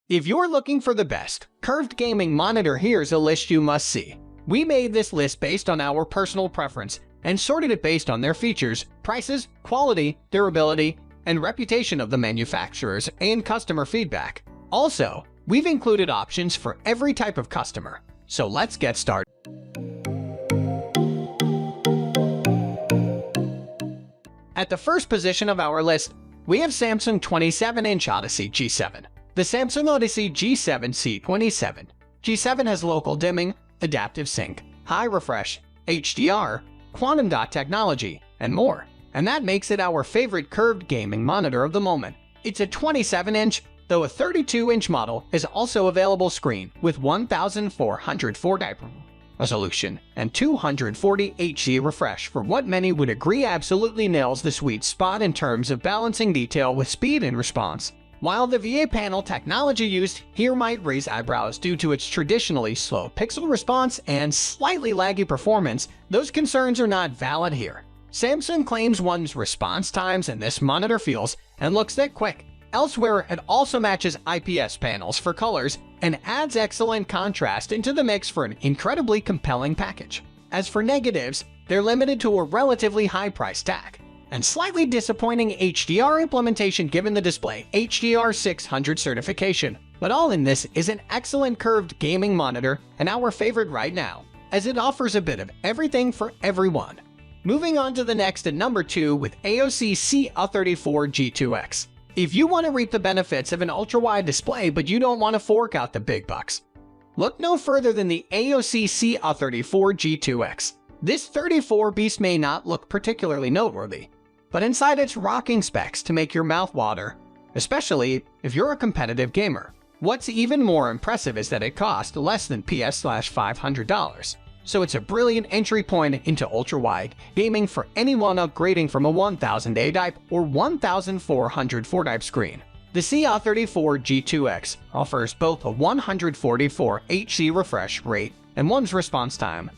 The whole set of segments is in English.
If you're looking for the best curved gaming monitor, here's a list you must see. We made this list based on our personal preference and sorted it based on their features, prices, quality, durability, and reputation of the manufacturers and customer feedback. Also, we've included options for every type of customer. So let's get started. At the first position of our list, we have Samsung 27-inch Odyssey G7. The Samsung Odyssey G7 C27. G7 has local dimming, adaptive sync, high refresh, HDR, quantum dot technology, and more. And that makes it our favorite curved gaming monitor of the moment. It's a 27-inch, though a 32-inch model is also available screen with 1440 resolution and 240 Hz refresh for what many would agree absolutely nails the sweet spot in terms of balancing detail with speed and response. While the VA panel technology used here might raise eyebrows due to its traditionally slow pixel response and slightly laggy performance, those concerns are not valid here. Samsung claims one's response times and this monitor feels and looks that quick. Elsewhere, it also matches IPS panels for colors and adds excellent contrast into the mix for an incredibly compelling package. As for negatives, they're limited to a relatively high price tag and slightly disappointing HDR implementation given the display HDR 600 certification. But all in, this is an excellent curved gaming monitor and our favorite right now, as it offers a bit of everything for everyone. Moving on to the next at number 2 with ASUS CA34G2X. If you want to reap the benefits of an ultra-wide display but you don't want to fork out the big bucks, look no further than the ASUS CA34G2X. This 34 beast may not look particularly noteworthy, but inside it's rocking specs to make your mouth water, especially if you're a competitive gamer. What's even more impressive is that it costs less than $500, so it's a brilliant entry point into ultra-wide gaming for anyone upgrading from a 1000A type or 1404 type screen. The CA34G2X offers both a 144 Hz refresh rate and one's response time,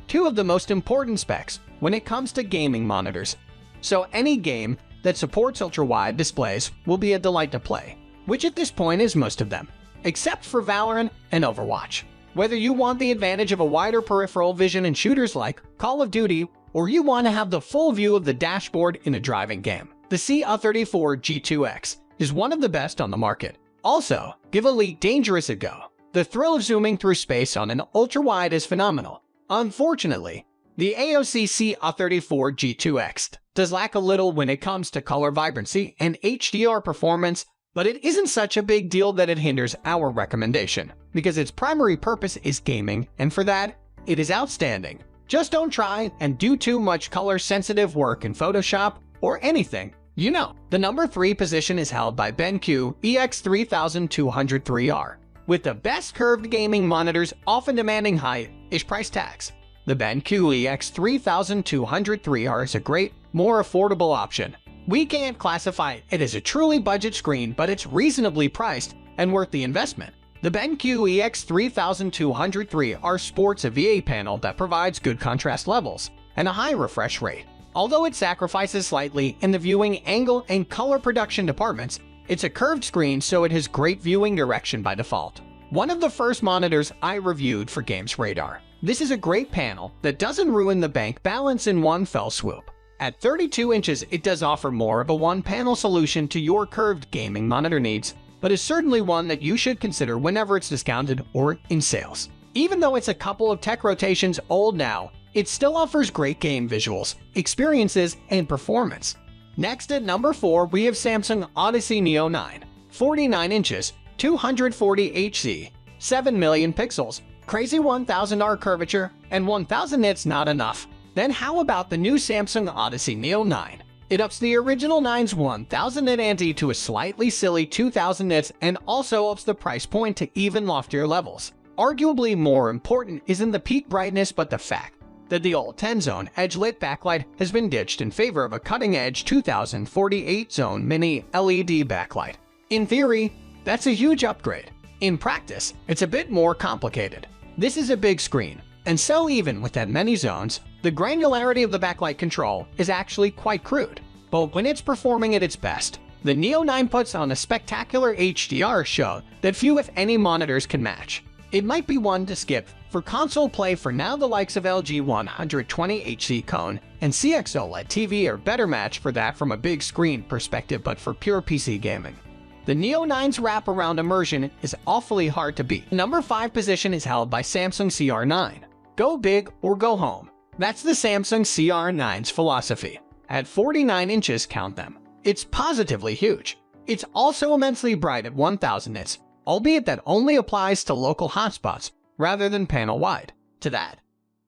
two of the most important specs when it comes to gaming monitors. So any game that supports ultra-wide displays will be a delight to play, which at this point is most of them, except for Valorant and Overwatch. Whether you want the advantage of a wider peripheral vision in shooters like Call of Duty, or you want to have the full view of the dashboard in a driving game, the CA34G2X is one of the best on the market. Also, give Elite Dangerous a go. The thrill of zooming through space on an ultra-wide is phenomenal. Unfortunately, the ASUS CA34G2X does lack a little when it comes to color vibrancy and HDR performance, but it isn't such a big deal that it hinders our recommendation, because its primary purpose is gaming, and for that, it is outstanding. Just don't try and do too much color-sensitive work in Photoshop or anything. You know. The number 3 position is held by BenQ EX3203R. With the best curved gaming monitors often demanding high-ish price tags, the BenQ EX3203R is a great, more affordable option. We can't classify it as a truly budget screen, but it's reasonably priced and worth the investment. The BenQ EX3203R sports a VA panel that provides good contrast levels and a high refresh rate. Although it sacrifices slightly in the viewing angle and color production departments, it's a curved screen, so it has great viewing direction by default. One of the first monitors I reviewed for Games Radar. This is a great panel that doesn't ruin the bank balance in one fell swoop. At 32 inches, it does offer more of a one-panel solution to your curved gaming monitor needs, but is certainly one that you should consider whenever it's discounted or in sales. Even though it's a couple of tech rotations old now, it still offers great game visuals, experiences, and performance. Next at number 4, we have Samsung Odyssey Neo 9, 49 inches, 240 Hz, 7 million pixels, crazy 1000R curvature, and 1000 nits not enough. Then how about the new Samsung Odyssey Neo 9? It ups the original 9's 1000 nit ante to a slightly silly 2000 nits and also ups the price point to even loftier levels. Arguably more important isn't the peak brightness but the fact that the old 10-zone edge-lit backlight has been ditched in favor of a cutting-edge 2048-zone mini LED backlight. In theory, that's a huge upgrade. In practice, it's a bit more complicated. This is a big screen, and so even with that many zones, the granularity of the backlight control is actually quite crude. But when it's performing at its best, the Neo 9 puts on a spectacular HDR show that few if any monitors can match. It might be one to skip for console play for now. The likes of LG 120Hz Cone and CX OLED TV are better match for that from a big screen perspective, but for pure PC gaming, the Neo 9's wraparound immersion is awfully hard to beat. Number 5 position is held by Samsung CR9. Go big or go home. That's the Samsung CR9's philosophy. At 49 inches, count them, it's positively huge. It's also immensely bright at 1000 nits, albeit that only applies to local hotspots rather than panel-wide. To that,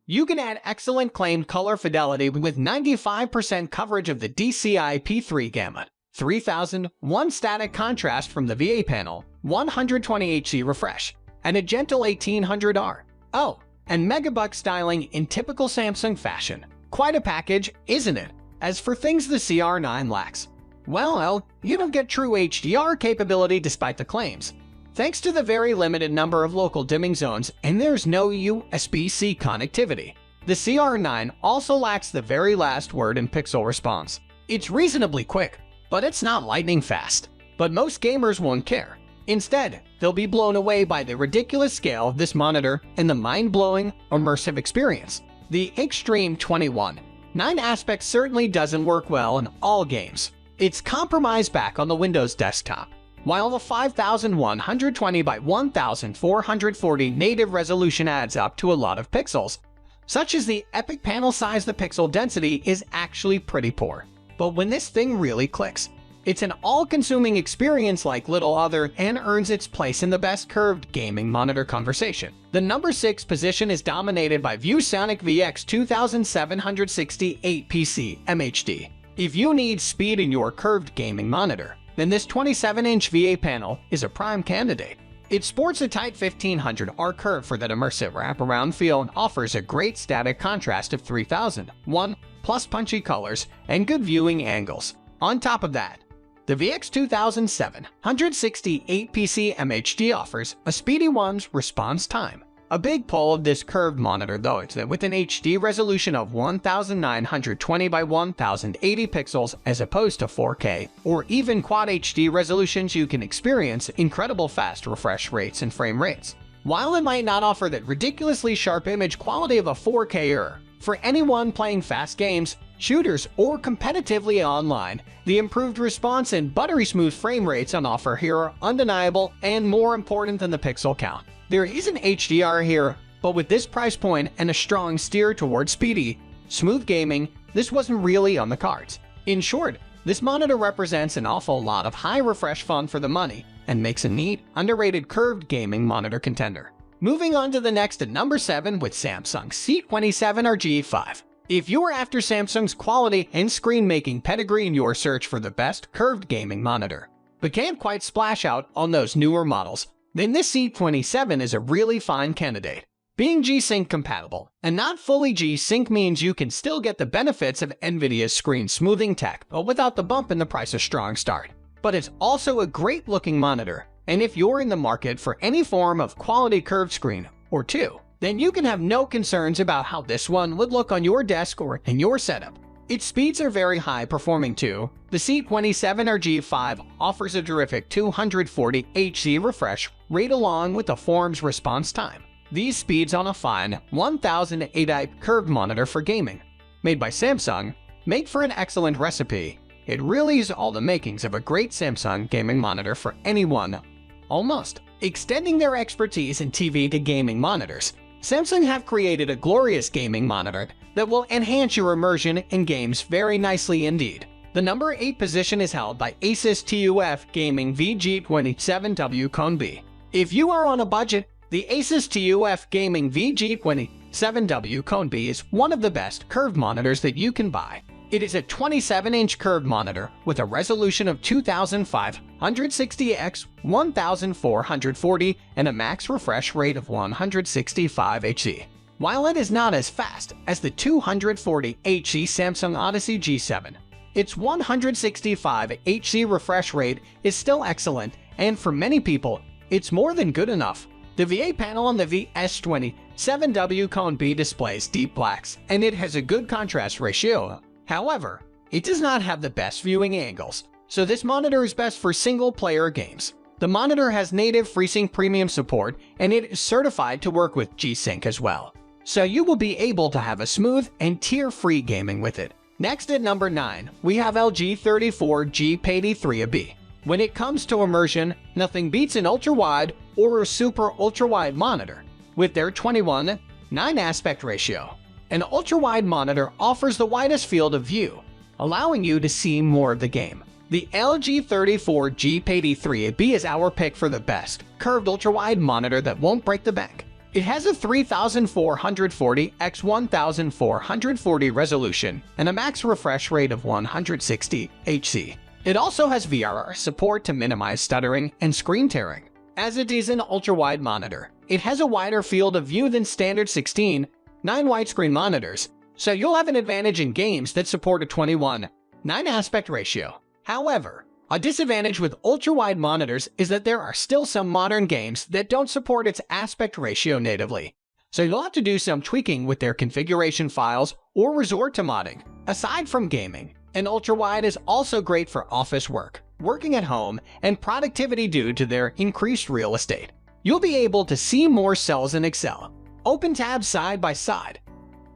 you can add excellent claimed color fidelity with 95% coverage of the DCI-P3 gamut, 3001 static contrast from the VA panel, 120 Hz refresh, and a gentle 1800R. Oh, and megabuck styling in typical Samsung fashion. Quite a package, isn't it? As for things the CR9 lacks, well, you don't get true HDR capability despite the claims, thanks to the very limited number of local dimming zones, and there's no USB-C connectivity. The CR9 also lacks the very last word in pixel response. It's reasonably quick, but it's not lightning fast. But most gamers won't care. Instead, they'll be blown away by the ridiculous scale of this monitor and the mind-blowing, immersive experience. The Extreme 21:9 aspect certainly doesn't work well in all games. It's compromised back on the Windows desktop, while the 5120 by 1440 native resolution adds up to a lot of pixels. Such as the epic panel size, the pixel density is actually pretty poor. But when this thing really clicks, it's an all-consuming experience like little other and earns its place in the best curved gaming monitor conversation. The number 6 position is dominated by VueSonic VX2768 If you need speed in your curved gaming monitor, then this 27-inch VA panel is a prime candidate. It sports a tight 1500R curve for that immersive wraparound feel and offers a great static contrast of 3001 plus punchy colors and good viewing angles. On top of that, the VX2768 PC-MHD offers a speedy one's response time. A big pull of this curved monitor, though, is that with an HD resolution of 1920 by 1080 pixels as opposed to 4K or even Quad HD resolutions, you can experience incredible fast refresh rates and frame rates. While it might not offer that ridiculously sharp image quality of a 4K for anyone playing fast games, shooters, or competitively online, the improved response and buttery smooth frame rates on offer here are undeniable and more important than the pixel count. There is an HDR here, but with this price point and a strong steer towards speedy, smooth gaming, this wasn't really on the cards. In short, this monitor represents an awful lot of high refresh fun for the money and makes a neat, underrated curved gaming monitor contender. Moving on to the next at number 7 with Samsung C27R G5. If you're after Samsung's quality and screen-making pedigree in your search for the best curved gaming monitor, but can't quite splash out on those newer models, then this C27 is a really fine candidate. Being G-Sync compatible and not fully G-Sync means you can still get the benefits of NVIDIA's screen smoothing tech, but without the bump in the price of strong start. But it's also a great-looking monitor, and if you're in the market for any form of quality curved screen or two, then you can have no concerns about how this one would look on your desk or in your setup. Its speeds are very high performing too. The C27R G5 offers a terrific 240 Hz refresh rate along with the form's response time. These speeds on a fine 1080p curved monitor for gaming, made by Samsung, make for an excellent recipe. It really is all the makings of a great Samsung gaming monitor for anyone, almost. Extending their expertise in TV to gaming monitors, Samsung have created a glorious gaming monitor that will enhance your immersion in games very nicely indeed. The number 8 position is held by ASUS TUF Gaming VG27W Cone B. If you are on a budget, the ASUS TUF Gaming VG27W Cone B is one of the best curved monitors that you can buy. It is a 27-inch curved monitor with a resolution of 2560 x 1440 and a max refresh rate of 165 Hz. While it is not as fast as the 240 Hz Samsung Odyssey G7, its 165 Hz refresh rate is still excellent, and for many people, it's more than good enough. The VA panel on the VS27W Cone B displays deep blacks, and it has a good contrast ratio. However, it does not have the best viewing angles, so this monitor is best for single-player games. The monitor has native FreeSync Premium support, and it is certified to work with G-Sync as well. So you will be able to have a smooth and tear-free gaming with it. Next at number 9, we have LG 34G83B. When it comes to immersion, nothing beats an ultra-wide or a super ultra-wide monitor. With their 21:9 aspect ratio, an ultra-wide monitor offers the widest field of view, allowing you to see more of the game. The LG 34G83B is our pick for the best curved ultra-wide monitor that won't break the bank. It has a 3440 x 1440 resolution and a max refresh rate of 160 Hz. It also has VRR support to minimize stuttering and screen tearing. As it is an ultra-wide monitor, it has a wider field of view than standard 16:9 widescreen monitors, so you'll have an advantage in games that support a 21:9 aspect ratio. However, a disadvantage with ultra-wide monitors is that there are still some modern games that don't support its aspect ratio natively, so you'll have to do some tweaking with their configuration files or resort to modding. Aside from gaming, an ultra-wide is also great for office work, working at home, and productivity due to their increased real estate. You'll be able to see more cells in Excel, open tabs side by side,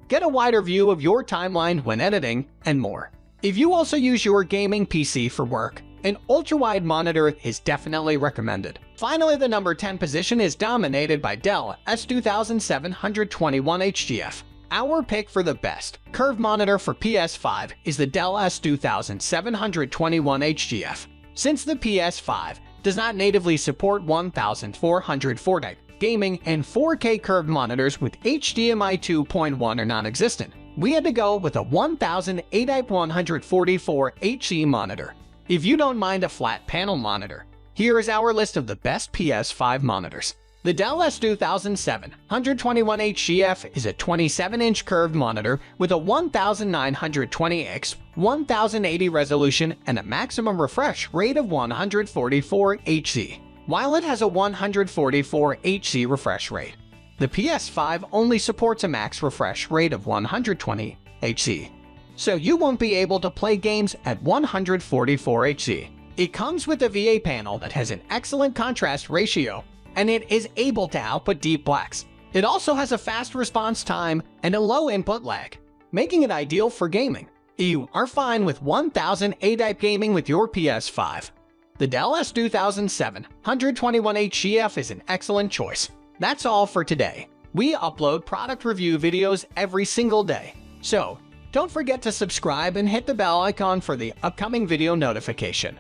get a wider view of your timeline when editing, and more. If you also use your gaming PC for work, an ultra-wide monitor is definitely recommended. Finally, the number 10 position is dominated by Dell S2721HGF. Our pick for the best curved monitor for PS5 is the Dell S2721HGF. Since the PS5 does not natively support 1440 gaming and 4K curved monitors with HDMI 2.1 are non-existent, we had to go with a 1080x144 Hz monitor. If you don't mind a flat panel monitor, here is our list of the best PS5 monitors. The Dell S2721HGF is a 27-inch curved monitor with a 1920x1080 resolution and a maximum refresh rate of 144 Hz. While it has a 144 Hz refresh rate, the PS5 only supports a max refresh rate of 120 Hz, so you won't be able to play games at 144 Hz. It comes with a VA panel that has an excellent contrast ratio, and it is able to output deep blacks. It also has a fast response time and a low input lag, making it ideal for gaming. You are fine with 1080p gaming with your PS5. The Dell S2721HGF is an excellent choice. That's all for today. We upload product review videos every single day, so don't forget to subscribe and hit the bell icon for the upcoming video notification.